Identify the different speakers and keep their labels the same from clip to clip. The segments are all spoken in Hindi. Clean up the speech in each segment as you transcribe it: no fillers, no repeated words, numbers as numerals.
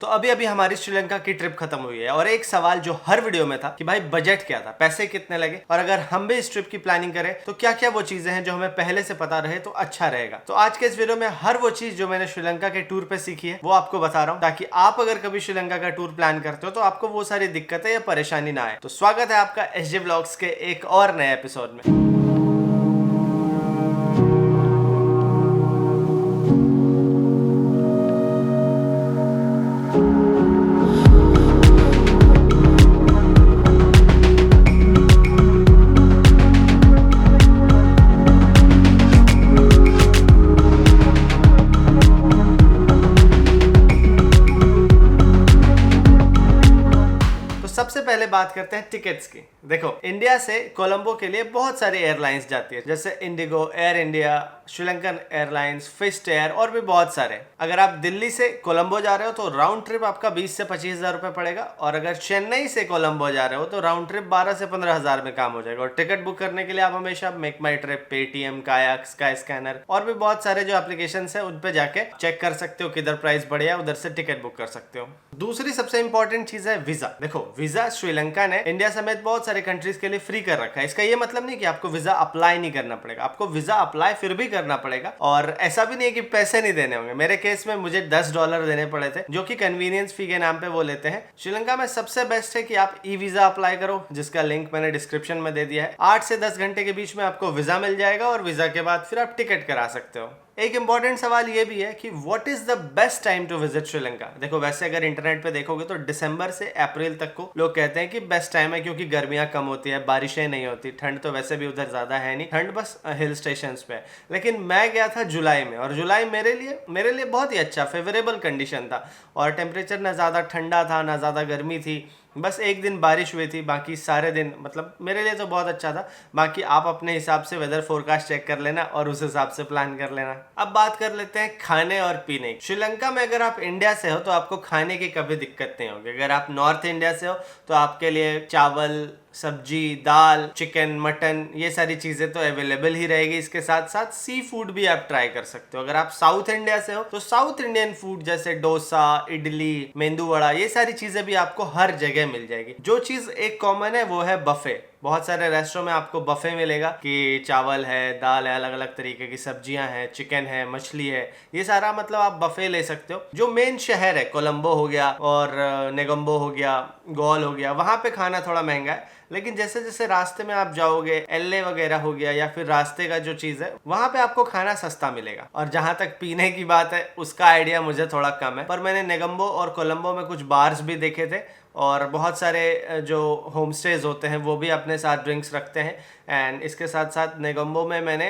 Speaker 1: तो अभी अभी हमारी श्रीलंका की ट्रिप खत्म हुई है और एक सवाल जो हर वीडियो में था कि भाई बजट क्या था, पैसे कितने लगे, और अगर हम भी इस ट्रिप की प्लानिंग करें तो क्या क्या वो चीजें हैं जो हमें पहले से पता रहे तो अच्छा रहेगा। तो आज के इस वीडियो में हर वो चीज जो मैंने श्रीलंका के टूर पे सीखी है वो आपको बता रहा हूँ, ताकि आप अगर कभी श्रीलंका का टूर प्लान करते हो तो आपको वो सारी दिक्कतें या परेशानी ना आए। तो स्वागत है आपका SJ व्लॉग्स के एक और नए एपिसोड में। सबसे पहले बात करते हैं टिकट्स की। देखो, इंडिया से कोलंबो के लिए बहुत सारी एयरलाइंस जाती है, जैसे इंडिगो, एयर इंडिया, श्रीलंकन एयरलाइंस, फिस्ट एयर और भी बहुत सारे। अगर आप दिल्ली से कोलंबो जा रहे हो तो राउंड ट्रिप आपका 20 से 25 हजार रुपए पड़ेगा, और अगर चेन्नई से कोलंबो जा रहे हो तो राउंड ट्रिप 12 से 15 हजार में काम हो जाएगा। और टिकट बुक करने के लिए आप हमेशा मेक माई ट्रिप, पेटीएम, कायाक, स्काई स्कैनर और भी बहुत सारे जो एप्लीकेशन है उन पे जाके चेक कर सकते हो किधर प्राइस बढ़िया, उधर से टिकट बुक कर सकते हो। दूसरी सबसे इंपॉर्टेंट चीज है वीजा। देखो, वीजा श्रीलंका ने इंडिया समेत बहुत सारे कंट्रीज के लिए फ्री कर रखा है। इसका ये मतलब नहीं कि आपको वीजा अप्लाई नहीं करना पड़ेगा, आपको वीजा अप्लाई फिर भी करना पड़ेगा, और ऐसा भी नहीं है कि पैसे नहीं देने होंगे। मेरे केस में मुझे $10 देने पड़े थे, जो कि कन्वीनियंस फी के नाम पे वो लेते हैं। श्रीलंका में सबसे बेस्ट है कि आप ई वीजा अप्लाई करो, जिसका लिंक मैंने डिस्क्रिप्शन में दे दिया है। 8 से 10 घंटे के बीच में आपको वीजा मिल जाएगा, और वीजा के बाद फिर आप टिकट करा सकते हो। एक इंपॉर्टेंट सवाल ये भी है कि what is the best time to visit Sri Lanka. देखो, वैसे अगर इंटरनेट पे देखोगे तो दिसंबर से अप्रैल तक को लोग कहते हैं कि बेस्ट टाइम है, क्योंकि गर्मियां कम होती है, बारिशें नहीं होती, ठंड तो वैसे भी उधर ज्यादा है नहीं, ठंड बस हिल स्टेशन पे है। लेकिन मैं गया था जुलाई में, और जुलाई मेरे लिए बहुत ही अच्छा फेवरेबल कंडीशन था, और टेम्परेचर ना ज्यादा ठंडा था ना ज्यादा गर्मी थी। बस एक दिन बारिश हुई थी, बाकी सारे दिन मतलब मेरे लिए तो बहुत अच्छा था। बाकी आप अपने हिसाब से वेदर फोरकास्ट चेक कर लेना और उस हिसाब से प्लान कर लेना। अब बात कर लेते हैं खाने और पीने की। श्रीलंका में अगर आप इंडिया से हो तो आपको खाने की कभी दिक्कत नहीं होगी। अगर आप नॉर्थ इंडिया से हो तो आपके लिए चावल, सब्जी, दाल, चिकन, मटन, ये सारी चीजें तो अवेलेबल ही रहेगी। इसके साथ साथ सी फूड भी आप ट्राई कर सकते हो। अगर आप साउथ इंडिया से हो तो साउथ इंडियन फूड जैसे डोसा, इडली, मेंदू वड़ा, ये सारी चीजें भी आपको हर जगह मिल जाएगी। जो चीज एक कॉमन है वो है बफे। बहुत सारे रेस्टोरेंट में आपको बफे मिलेगा कि चावल है, दाल है, अलग अलग तरीके की सब्जियां हैं, चिकन है, मछली है, ये सारा मतलब आप बफे ले सकते हो। जो मेन शहर है, कोलंबो हो गया और नेगोम्बो हो गया, गॉल हो गया, वहां पे खाना थोड़ा महंगा है। लेकिन जैसे जैसे रास्ते में आप जाओगे, एलए वगैरह हो गया, या फिर रास्ते का जो चीज है, वहां पे आपको खाना सस्ता मिलेगा। और जहां तक पीने की बात है, उसका आइडिया मुझे थोड़ा कम है, पर मैंने नेगोम्बो और कोलंबो में कुछ बार्स भी देखे थे, और बहुत सारे जो होम स्टेज होते हैं वो भी अपने साथ ड्रिंक्स रखते हैं। एंड इसके साथ साथ नेगोम्बो में मैंने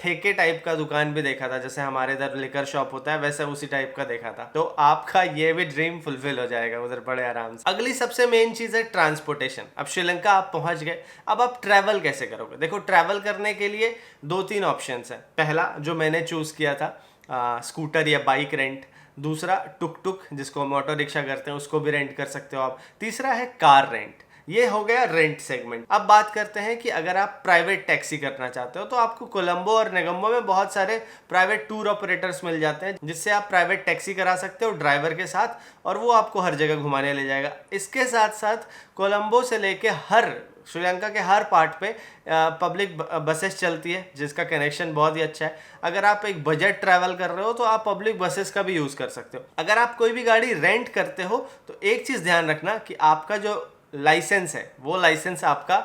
Speaker 1: ठेके टाइप का दुकान भी देखा था, जैसे हमारे इधर लिकर शॉप होता है वैसे उसी टाइप का देखा था। तो आपका ये भी ड्रीम फुलफिल हो जाएगा उधर बड़े आराम से। अगली सबसे मेन चीज है ट्रांसपोर्टेशन। अब श्रीलंका आप पहुंच गए, अब आप ट्रैवल कैसे करोगे। देखो, ट्रैवल करने के लिए 2-3 ऑप्शंस है। पहला जो मैंने चूज किया था, स्कूटर या बाइक रेंट। दूसरा टुक टुक, जिसको हम ऑटो रिक्शा करते हैं, उसको भी रेंट कर सकते हो आप। तीसरा है कार रेंट। ये हो गया रेंट सेगमेंट। अब बात करते हैं कि अगर आप प्राइवेट टैक्सी करना चाहते हो तो आपको कोलंबो और नेगोम्बो में बहुत सारे प्राइवेट टूर ऑपरेटर्स मिल जाते हैं, जिससे आप प्राइवेट टैक्सी करा सकते हो ड्राइवर के साथ, और वो आपको हर जगह घुमाने ले जाएगा। इसके साथ साथ कोलंबो से लेके श्रीलंका के हर पार्ट पे पब्लिक बसेस चलती है, जिसका कनेक्शन बहुत ही अच्छा है। अगर आप एक बजट ट्रैवल कर रहे हो तो आप पब्लिक बसेस का भी यूज कर सकते हो। अगर आप कोई भी गाड़ी रेंट करते हो तो एक चीज ध्यान रखना कि आपका जो लाइसेंस है वो लाइसेंस आपका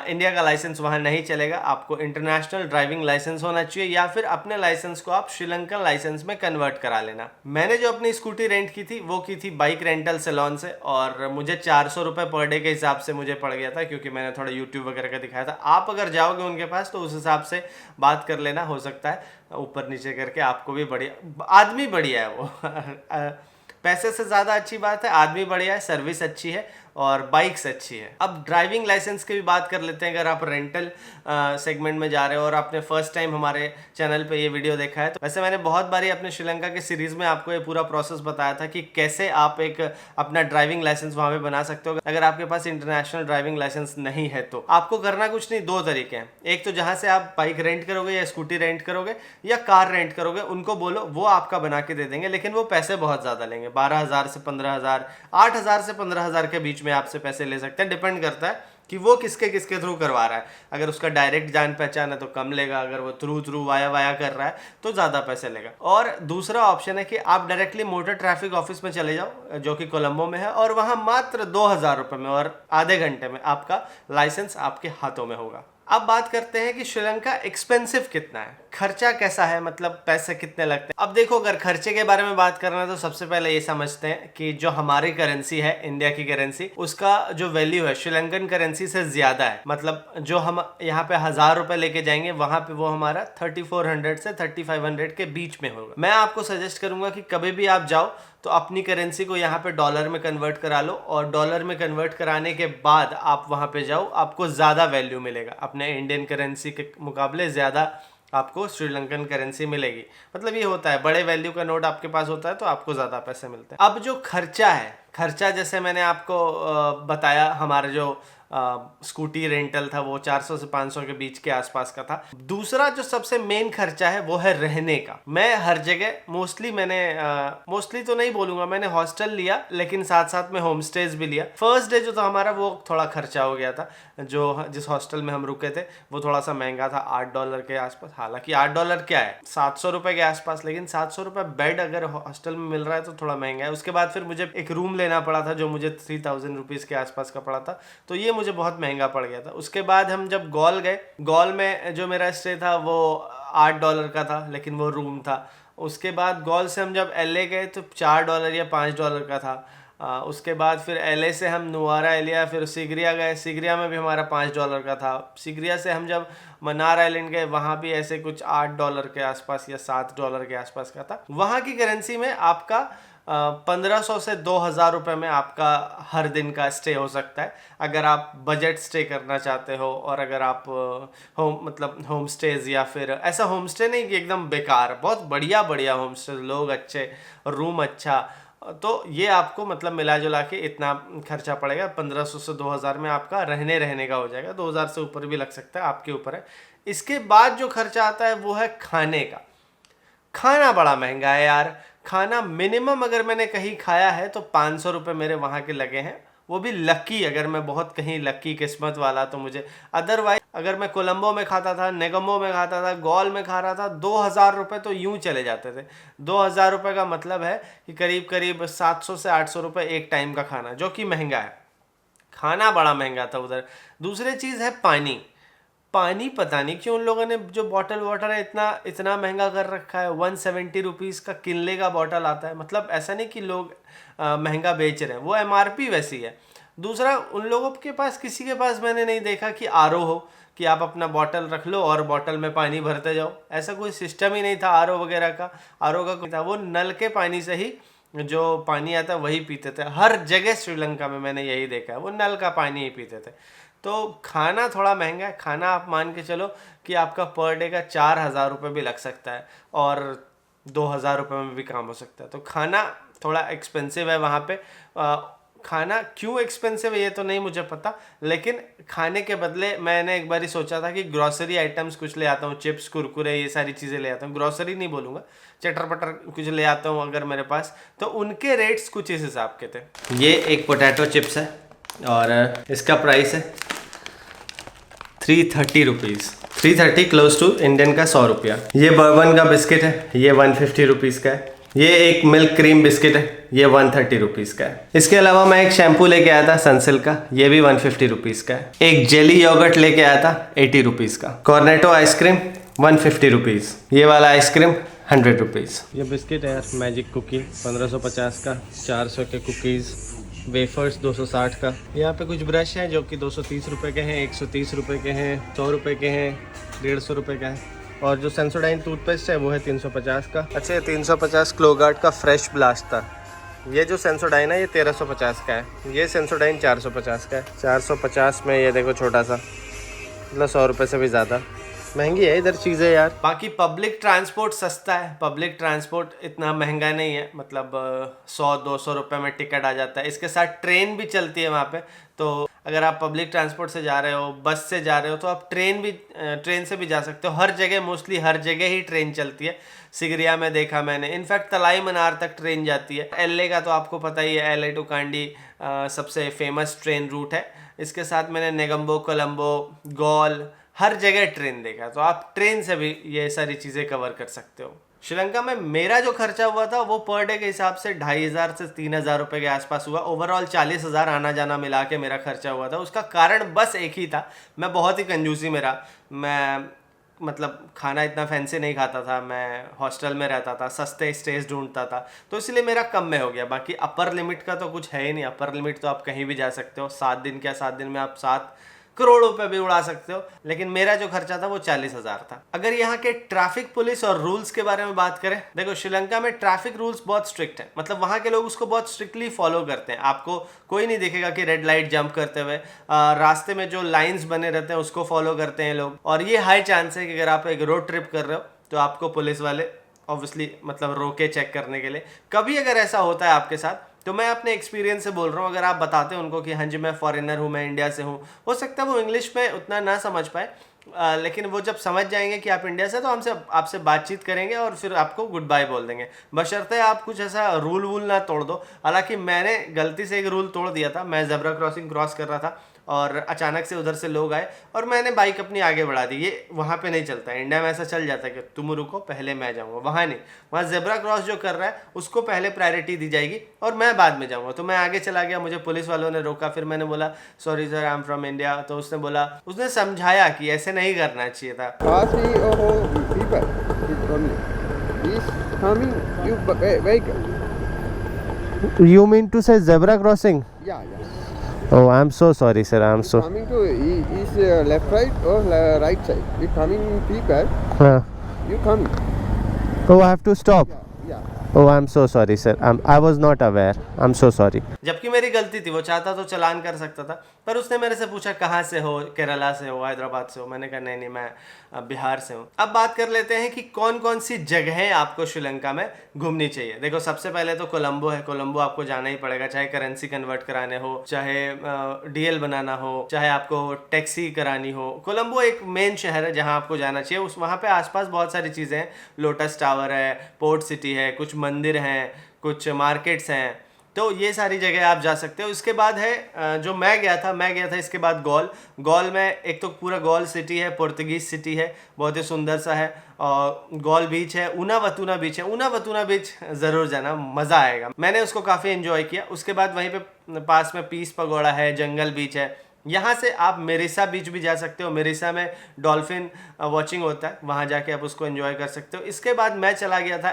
Speaker 1: इंडिया का लाइसेंस वहां नहीं चलेगा। आपको इंटरनेशनल ड्राइविंग लाइसेंस होना चाहिए, या फिर अपने लाइसेंस को आप श्रीलंकन लाइसेंस में कन्वर्ट करा लेना। मैंने जो अपनी स्कूटी रेंट की थी वो की थी बाइक रेंटल सेलॉन से, और मुझे 400 रुपये पर डे के हिसाब से मुझे पड़ गया था, क्योंकि मैंने थोड़ा यूट्यूब वगैरह का दिखाया था। आप अगर जाओगे उनके पास तो उस हिसाब से बात कर लेना, हो सकता है ऊपर नीचे करके आपको भी बढ़िया। आदमी बढ़िया है वो पैसे से ज़्यादा अच्छी बात है, आदमी बढ़िया है, सर्विस अच्छी है, और बाइक्स अच्छी है। अब ड्राइविंग लाइसेंस की भी बात कर लेते हैं। अगर आप रेंटल सेगमेंट में जा रहे हो और आपने फर्स्ट टाइम हमारे चैनल पे ये वीडियो देखा है, तो वैसे मैंने बहुत बारी अपने श्रीलंका के सीरीज में आपको ये पूरा प्रोसेस बताया था कि कैसे आप एक अपना ड्राइविंग लाइसेंस वहाँ पे बना सकते हो। अगर आपके पास इंटरनेशनल ड्राइविंग लाइसेंस नहीं है तो आपको करना कुछ नहीं, दो तरीके हैं। एक तो जहाँ से आप बाइक रेंट करोगे या स्कूटी रेंट करोगे या कार रेंट करोगे, उनको बोलो, वो आपका बना के दे देंगे, लेकिन वो पैसे बहुत ज़्यादा लेंगे। 12,000 से 15,000, 8,000 से 15,000 के बीच में आपसे पैसे ले सकते हैं। डिपेंड करता है कि वो किसके किसके थ्रू करवा रहा है। अगर उसका डायरेक्ट जान पहचान है तो कम लेगा, अगर वो थ्रू वाया कर रहा है तो ज़्यादा पैसे लेगा। और दूसरा ऑप्शन है कि आप डायरेक्टली मोटर ट्रैफिक ऑफिस में चले जाओ, जो कि कोलंबो में है, और वहाँ मात्र 2,000 रुपये में और आधे घंटे में आपका लाइसेंस आपके हाथों में होगा। अब बात करते हैं कि श्रीलंका एक्सपेंसिव कितना है, खर्चा कैसा है, मतलब पैसे कितने लगते हैं। अब देखो, अगर खर्चे के बारे में बात करना है तो सबसे पहले ये समझते हैं कि जो हमारी करेंसी है, इंडिया की करेंसी, उसका जो वैल्यू है श्रीलंकन करेंसी से ज्यादा है। मतलब जो हम यहाँ पे 1,000 रुपए लेके जाएंगे, वहां पे वो हमारा 3,400 से 3,500 के बीच में होगा। मैं आपको सजेस्ट करूंगा कि कभी भी आप जाओ तो अपनी करेंसी को यहाँ पे डॉलर में कन्वर्ट करा लो, और डॉलर में कन्वर्ट कराने के बाद आप वहाँ पे जाओ, आपको ज़्यादा वैल्यू मिलेगा। अपने इंडियन करेंसी के मुकाबले ज़्यादा आपको श्रीलंकन करेंसी मिलेगी। मतलब ये होता है, बड़े वैल्यू का नोट आपके पास होता है तो आपको ज़्यादा पैसे मिलते हैं। अब जो खर्चा है, खर्चा जैसे मैंने आपको बताया, हमारा जो स्कूटी रेंटल था वो 400 से 500 के बीच के आसपास का था। दूसरा जो सबसे मेन खर्चा है वो है रहने का। मैं हर जगह मोस्टली तो नहीं बोलूंगा, मैंने हॉस्टल लिया, लेकिन साथ साथ में होम स्टेज भी लिया। फर्स्ट डे जो था हमारा वो थोड़ा खर्चा हो गया था। जो जिस हॉस्टल में हम रुके थे वो थोड़ा सा महंगा था, $8 के आसपास। हालांकि $8 क्या है, 700 रुपए के आसपास, लेकिन 700 रुपए बेड अगर हॉस्टल में मिल रहा है तो थोड़ा महंगा है। उसके बाद फिर मुझे एक रूम लेना पड़ा था जो मुझे 3,000 रुपीज के आसपास का पड़ा था, तो ये मुझे बहुत महंगा पड़ गया था। उसके बाद हम जब गॉल गए, गॉल में जो मेरा स्टे था वो $8 का था, लेकिन वो रूम था। उसके बाद गॉल से हम जब LA गए तो $4 या $5 का था। उसके बाद फिर LA से हम नुआरा एलिया, फिर सिगरिया गए, सिगरिया में भी हमारा $5 का था। सिगरिया से हम जब मन्नार आइलैंड गए, वहाँ भी ऐसे कुछ $8 के आसपास या $7 के आसपास का था। वहाँ की करेंसी में आपका 1,500 से 2,000 रुपये में आपका हर दिन का स्टे हो सकता है, अगर आप बजट स्टे करना चाहते हो। और अगर आप होम स्टेज, या फिर ऐसा होम स्टे नहीं कि एकदम बेकार, बहुत बढ़िया होम स्टे, लोग अच्छे, रूम अच्छा, तो ये आपको मतलब मिला जुला के इतना खर्चा पड़ेगा। 1,500 से 2,000 में आपका रहने का हो जाएगा। 2,000 से ऊपर भी लग सकता है, आपके ऊपर है। इसके बाद जो खर्चा आता है वो है खाने का। खाना बड़ा महंगा है यार। खाना मिनिमम अगर मैंने कहीं खाया है तो 500 रुपये मेरे वहाँ के लगे हैं, वो भी लकी, अगर मैं बहुत कहीं लकी किस्मत वाला तो मुझे। अदरवाइज अगर मैं कोलंबो में खाता था, नेगोमो में खाता था, गॉल में खा रहा था, 2,000 रुपये तो यूं चले जाते थे। 2,000 रुपये का मतलब है कि करीब 700 से 800 रुपये एक टाइम का खाना, जो कि महंगा है। खाना बड़ा महंगा था उधर। दूसरी चीज़ है पानी। पानी पता नहीं क्यों उन लोगों ने जो बॉटल वाटर है इतना महंगा कर रखा है। 170 रुपीज़ का किनले का बॉटल आता है। मतलब ऐसा नहीं कि लोग महंगा बेच रहे हैं, वो MRP वैसी है। दूसरा, उन लोगों के पास, किसी के पास मैंने नहीं देखा कि RO हो कि आप अपना बॉटल रख लो और बॉटल में पानी भरते जाओ। ऐसा कोई सिस्टम ही नहीं था RO वगैरह का। RO का कोई था, वो नल के पानी से ही जो पानी आता है वही पीते थे। हर जगह श्रीलंका में मैंने यही देखा है, वो नल का पानी ही पीते थे। तो खाना थोड़ा महंगा है। खाना आप मान के चलो कि आपका पर डे का 4,000 रुपये भी लग सकता है, और 2,000 रुपये में भी काम हो सकता है। तो खाना थोड़ा एक्सपेंसिव है वहाँ पे। खाना क्यों एक्सपेंसिव है ये तो नहीं मुझे पता, लेकिन खाने के बदले मैंने एक बार ही सोचा था कि ग्रॉसरी आइटम्स कुछ ले आता हूँ, चिप्स, कुरकुरे, ये सारी चीज़ें ले आता हूँ। ग्रॉसरी नहीं बोलूँगा, चटर पटर कुछ ले आता हूँ अगर मेरे पास। तो उनके रेट्स कुछ इस हिसाब के थे। ये एक पोटैटो चिप्स है और इसका प्राइस है 330 रुपीज़, 330 क्लोज टू इंडियन का 100 रुपया। ये बर्बन का बिस्किट है, ये 150 रुपीज़ का है। ये एक मिल्क क्रीम बिस्किट है, ये 130 रुपीज़ का है। इसके अलावा मैं एक शैम्पू लेके आया था सनसिल्क का, ये भी 150 रुपीज़ का है। एक जेली योगर्ट लेके आया था 80 रुपीज़ का। Cornetto ice cream 150 rupees. ये वाला आइसक्रीम 100 रुपीज़। ये बिस्किट है मैजिक कुकी 1550 का, 400 के कुकीज़, वेफर्स 260 का। यहाँ पे कुछ ब्रश हैं जो कि 230 रुपये के हैं, 130 रुपये के हैं, 100 रुपये के हैं, 150 रुपये का है। और जो सेंसोडाइन टूथपेस्ट है वो है 350 का। अच्छा, 350 क्लोगार्ड का फ्रेश ब्लास्ट था, ये जो सेंसोडाइन है ये 1350 का है, ये सेंसोडाइन 450 का है। 450 में ये देखो छोटा सा, मतलब 100 रुपये से भी ज़्यादा महंगी है इधर चीज़ें यार। बाकी पब्लिक ट्रांसपोर्ट सस्ता है, पब्लिक ट्रांसपोर्ट इतना महंगा नहीं है, मतलब 100-200 रुपये में टिकट आ जाता है। इसके साथ ट्रेन भी चलती है वहाँ पे, तो अगर आप पब्लिक ट्रांसपोर्ट से जा रहे हो, बस से जा रहे हो, तो आप ट्रेन से भी जा सकते हो। हर जगह, मोस्टली हर जगह ही ट्रेन चलती है। सिगरिया में देखा मैंने, इनफैक्ट तलाई मनार तक ट्रेन जाती है। एलए का तो आपको पता ही है, एलए टू कांडी सबसे फेमस ट्रेन रूट है। इसके साथ मैंने नेगम्बो, कोलंबो, गॉल, हर जगह ट्रेन देखा, तो आप ट्रेन से भी ये सारी चीज़ें कवर कर सकते हो। श्रीलंका में मेरा जो खर्चा हुआ था वो पर डे के हिसाब से 2500 से 3000 रुपये के आसपास हुआ। ओवरऑल 40,000 आना जाना मिला के मेरा खर्चा हुआ था। उसका कारण बस एक ही था, मैं बहुत ही कंजूसी में रहा। मैं मतलब खाना इतना फैंसी नहीं खाता था, मैं हॉस्टल में रहता था, सस्ते स्टेज ढूंढता था, तो इसलिए मेरा कम में हो गया। बाकी अपर लिमिट का तो कुछ है ही नहीं। अपर लिमिट तो आप कहीं भी जा सकते हो। 7 दिन क्या, 7 दिन में आप 7 करोड़ रुपए भी उड़ा सकते हो। लेकिन मेरा जो खर्चा था वो 40,000 था। अगर यहाँ के ट्रैफिक पुलिस और रूल्स के बारे में बात करें, देखो श्रीलंका में ट्रैफिक रूल्स बहुत स्ट्रिक्ट है, मतलब वहाँ के लोग उसको बहुत स्ट्रिक्टली फॉलो करते हैं। आपको कोई नहीं देखेगा कि रेड लाइट जंप करते हुए। रास्ते में जो लाइन्स बने रहते हैं उसको फॉलो करते हैं लोग। और ये हाई चांस है कि अगर आप एक रोड ट्रिप कर रहे हो तो आपको पुलिस वाले ऑब्वियसली मतलब रोके चेक करने के लिए। कभी अगर ऐसा होता है आपके साथ, तो मैं अपने एक्सपीरियंस से बोल रहा हूँ, अगर आप बताते हैं उनको कि हाँ जी मैं फॉरेनर हूँ, मैं इंडिया से हूँ, हो सकता है वो इंग्लिश में उतना ना समझ पाए, लेकिन वो जब समझ जाएंगे कि आप इंडिया से, तो हमसे आपसे बातचीत करेंगे और फिर आपको गुड बाय बोल देंगे, बशर्ते आप कुछ ऐसा रूल वूल ना तोड़ दो। हालांकि मैंने गलती से एक रूल तोड़ दिया था। मैं ज़ेब्रा क्रॉसिंग क्रॉस कर रहा था और अचानक से उधर से लोग आए और मैंने बाइक अपनी आगे बढ़ा दी। ये वहाँ पे नहीं चलता है। इंडिया में ऐसा चल जाता है कि तुम रुको पहले मैं जाऊँगा, वहाँ नहीं। वहाँ ज़ेब्रा क्रॉस जो कर रहा है उसको पहले प्रायोरिटी दी जाएगी और मैं बाद में जाऊँगा। तो मैं आगे चला गया, मुझे पुलिस वालों ने रोका। फिर मैंने बोला sorry sir, I am from India. तो उसने बोला, उसने समझाया कि ऐसे नहीं करना चाहिए था। You mean to say zebra crossing?
Speaker 2: Yeah, yeah.
Speaker 1: Oh, I'm so sorry, sir. I'm so.
Speaker 2: Coming to is left side or right side? You coming people?
Speaker 1: Huh.
Speaker 2: You coming?
Speaker 1: Oh, I have to stop.
Speaker 2: Yeah.
Speaker 1: Oh, I'm so sorry, sir. I was not aware. I'm so sorry. जबकि मेरी गलती थी, वो चाहता तो चलान कर सकता था, पर उसने मेरे से पूछा कहाँ से हो, केरला से हो, हैदराबाद से हो। मैंने कहा नहीं मैं बिहार से हूँ। अब बात कर लेते हैं कि कौन कौन सी जगहें आपको श्रीलंका में घूमनी चाहिए। देखो सबसे पहले तो कोलंबो है। कोलंबो आपको जाना ही पड़ेगा, चाहे करेंसी कन्वर्ट कराने हो, चाहे डीएल बनाना हो, चाहे आपको टैक्सी करानी हो। कोलंबो एक मेन शहर है जहाँ आपको जाना चाहिए। उस वहाँ पे आसपास बहुत सारी चीज़ें हैं। लोटस टावर है, पोर्ट सिटी है, कुछ मंदिर हैं, कुछ मार्केट्स हैं, तो ये सारी जगह आप जा सकते हो। इसके बाद है जो मैं गया था इसके बाद गॉल में एक तो पूरा गॉल सिटी है, पुर्तगीज सिटी है, बहुत ही सुंदर सा है। और गॉल बीच है, ऊनावतूना बीच है। ऊनावतूना बीच ज़रूर जाना, मज़ा आएगा। मैंने उसको काफ़ी एंजॉय किया। उसके बाद वहीं पे पास में पीस पगोड़ा है, जंगल बीच है। यहाँ से आप मेरिसा बीच भी जा सकते हो। मेरिसा में डॉल्फिन वॉचिंग होता है, वहाँ जाके आप उसको एंजॉय कर सकते हो। इसके बाद मैं चला गया था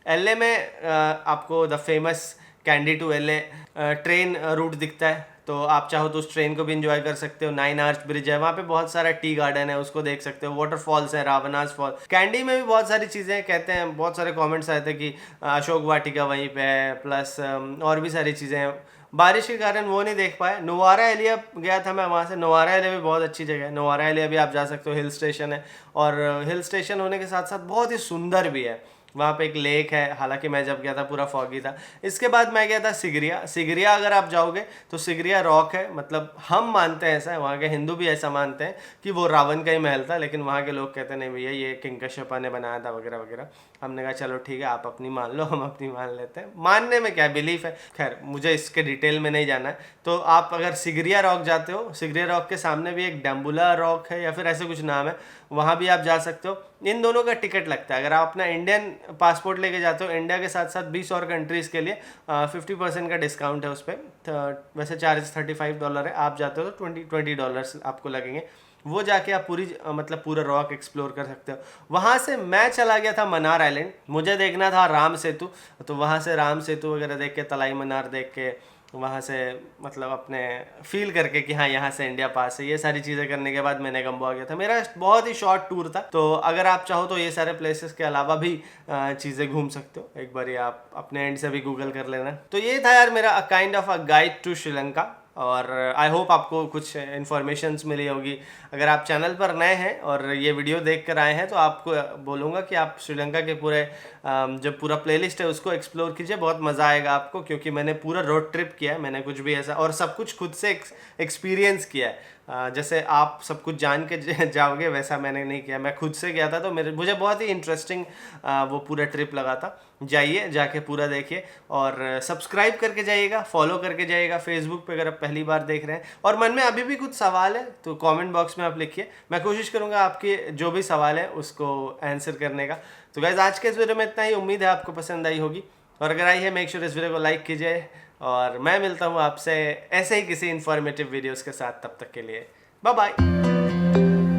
Speaker 1: एलए में आपको the famous Kandy to Ella train route दिखता है, तो आप चाहो तो उस ट्रेन को भी एंजॉय कर सकते हो। 9 आर्च ब्रिज है, वहाँ पे बहुत सारा टी गार्डन है, उसको देख सकते हो। वाटरफॉल्स है, रावनास फॉल। कैंडी में भी बहुत सारी चीज़ें कहते हैं, बहुत सारे कमेंट्स आए थे कि अशोक वाटिका वहीं पे है, प्लस और भी सारी चीज़ें हैं। बारिश के कारण वो नहीं देख पाए। नोवारा एलिया गया था मैं वहाँ से। नोवारा एलिया भी बहुत अच्छी जगह है। नोवारा एलिया भी आप जा सकते हो, हिल स्टेशन है, और हिल स्टेशन होने के साथ साथ बहुत ही सुंदर भी है। वहाँ पे एक लेक है, हालांकि मैं जब गया था पूरा फॉगी था। इसके बाद मैं गया था सिगरिया अगर आप जाओगे तो सिगरिया रॉक है, मतलब हम मानते हैं ऐसा है, वहाँ के हिंदू भी ऐसा मानते हैं कि वो रावण का ही महल था, लेकिन वहाँ के लोग कहते हैं नहीं भैया ये किंग कश्यप ने बनाया था वगैरह वगैरह। हमने कहा चलो ठीक है, आप अपनी मान लो, हम अपनी मान लेते हैं। मानने में क्या बिलीफ है, खैर मुझे इसके डिटेल में नहीं जाना है। तो आप अगर सिगरिया रॉक जाते हो, सिगरिया रॉक के सामने भी एक डैम्बुला रॉक है या फिर ऐसे कुछ नाम है, वहाँ भी आप जा सकते हो। इन दोनों का टिकट लगता है। अगर आप अपना इंडियन पासपोर्ट लेके जाते हो, इंडिया के साथ साथ 20 और कंट्रीज़ के लिए 50% का डिस्काउंट है उस पर। वैसे चार्ज $35 है, आप जाते हो तो $20 आपको लगेंगे। वो जाके आप मतलब पूरा रॉक एक्सप्लोर कर सकते हो। वहाँ से मैं चला गया था मन्नार आइलैंड। मुझे देखना था राम सेतु, तो वहाँ से राम सेतु वगैरह देख के, तलाई मन्नार देख के, वहाँ से मतलब अपने फील करके कि हाँ यहाँ से इंडिया पास है, ये सारी चीज़ें करने के बाद मैं नेगम्बो गया था। मेरा बहुत ही शॉर्ट टूर था, तो अगर आप चाहो तो ये सारे प्लेसेस के अलावा भी चीज़ें घूम सकते हो। एक बार आप अपने एंड से भी गूगल कर लेना। तो ये था यार मेरा kind of a guide to Sri Lanka, और आई होप आपको कुछ इन्फॉर्मेशंस मिली होगी। अगर आप चैनल पर नए हैं और ये वीडियो देख कर आए हैं तो आपको बोलूँगा कि आप श्रीलंका के पूरे जो पूरा प्लेलिस्ट है उसको एक्सप्लोर कीजिए, बहुत मज़ा आएगा आपको, क्योंकि मैंने पूरा रोड ट्रिप किया है। मैंने कुछ भी ऐसा और सब कुछ खुद से एक्सपीरियंस किया है। जैसे आप सब कुछ जान के जाओगे वैसा मैंने नहीं किया, मैं खुद से गया था, तो मुझे बहुत ही इंटरेस्टिंग वो पूरा ट्रिप लगा था। जाइए, जाके पूरा देखिए और सब्सक्राइब करके जाइएगा, फॉलो करके जाइएगा फेसबुक पे अगर आप पहली बार देख रहे हैं। और मन में अभी भी कुछ सवाल है तो कमेंट बॉक्स में आप लिखिए, मैं कोशिश करूँगा आपके जो भी सवाल है उसको आंसर करने का। तो गाइस आज के इस वीडियो में इतना ही, उम्मीद है आपको पसंद आई होगी, और अगर आई है मेक श्योर इस वीडियो को लाइक कीजिए, और मैं मिलता हूँ आपसे ऐसे ही किसी इन्फॉर्मेटिव वीडियोज़ के साथ। तब तक के लिए बाय बाय।